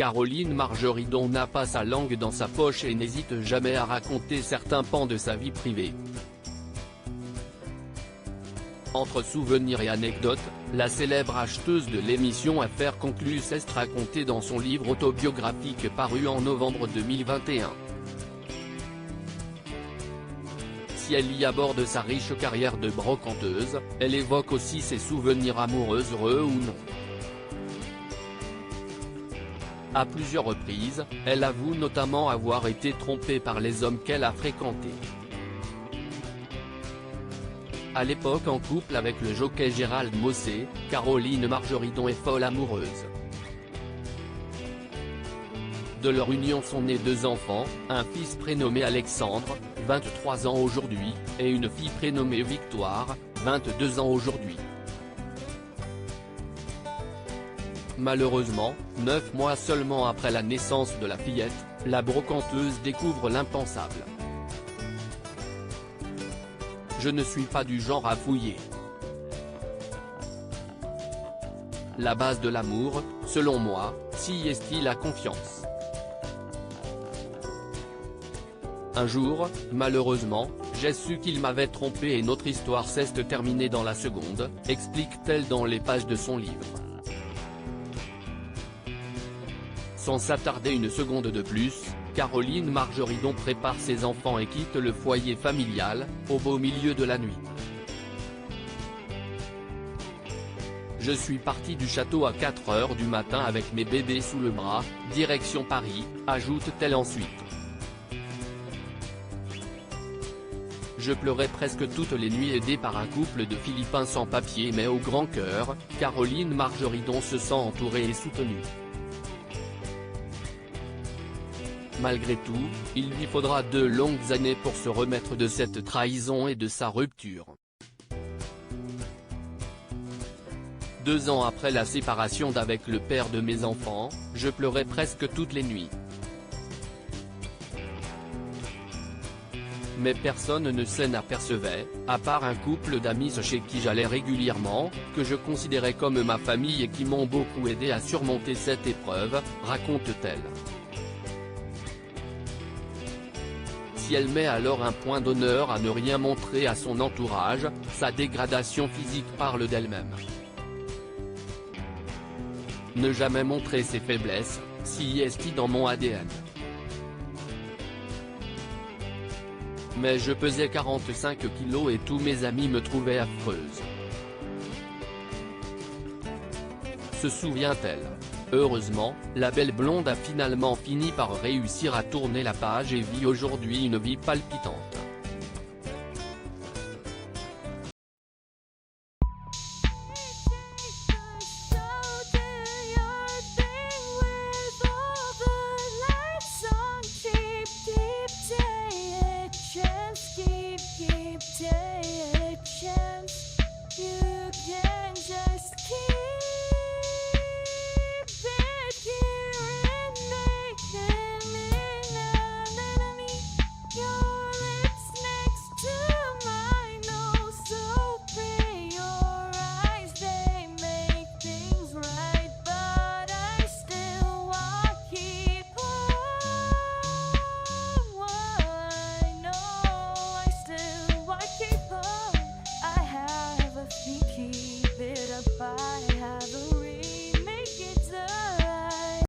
Caroline Margeridon n'a pas sa langue dans sa poche et n'hésite jamais à raconter certains pans de sa vie privée. Entre souvenirs et anecdotes, la célèbre acheteuse de l'émission Affaires conclues s'est racontée dans son livre autobiographique paru en novembre 2021. Si elle y aborde sa riche carrière de brocanteuse, elle évoque aussi ses souvenirs amoureux heureux ou non. À plusieurs reprises, elle avoue notamment avoir été trompée par les hommes qu'elle a fréquentés. À l'époque en couple avec le jockey Gérald Mossé, Caroline Margeridon est folle amoureuse. De leur union sont nés 2 enfants, un fils prénommé Alexandre, 23 ans aujourd'hui, et une fille prénommée Victoire, 22 ans aujourd'hui. Malheureusement, 9 mois seulement après la naissance de la fillette, la brocanteuse découvre l'impensable. Je ne suis pas du genre à fouiller. La base de l'amour, selon moi, si est la confiance. Un jour, malheureusement, j'ai su qu'il m'avait trompé et notre histoire s'est terminée dans la seconde, explique-t-elle dans les pages de son livre. Sans s'attarder une seconde de plus, Caroline Margeridon prépare ses enfants et quitte le foyer familial, au beau milieu de la nuit. Je suis partie du château à 4 h du matin avec mes bébés sous le bras, direction Paris, ajoute-t-elle ensuite. Je pleurais presque toutes les nuits aidée par un couple de Philippins sans papier mais au grand cœur, Caroline Margeridon se sent entourée et soutenue. Malgré tout, il lui faudra 2 longues années pour se remettre de cette trahison et de sa rupture. 2 ans après la séparation d'avec le père de mes enfants, je pleurais presque toutes les nuits. Mais personne ne s'en apercevait, à part un couple d'amis chez qui j'allais régulièrement, que je considérais comme ma famille et qui m'ont beaucoup aidé à surmonter cette épreuve, raconte-t-elle. Si elle met alors un point d'honneur à ne rien montrer à son entourage, sa dégradation physique parle d'elle-même. Ne jamais montrer ses faiblesses, si est dans mon ADN. Mais je pesais 45 kilos et tous mes amis me trouvaient affreuse. Se souvient-elle. Heureusement, la belle blonde a finalement fini par réussir à tourner la page et vit aujourd'hui une vie palpitante. Keep it apart.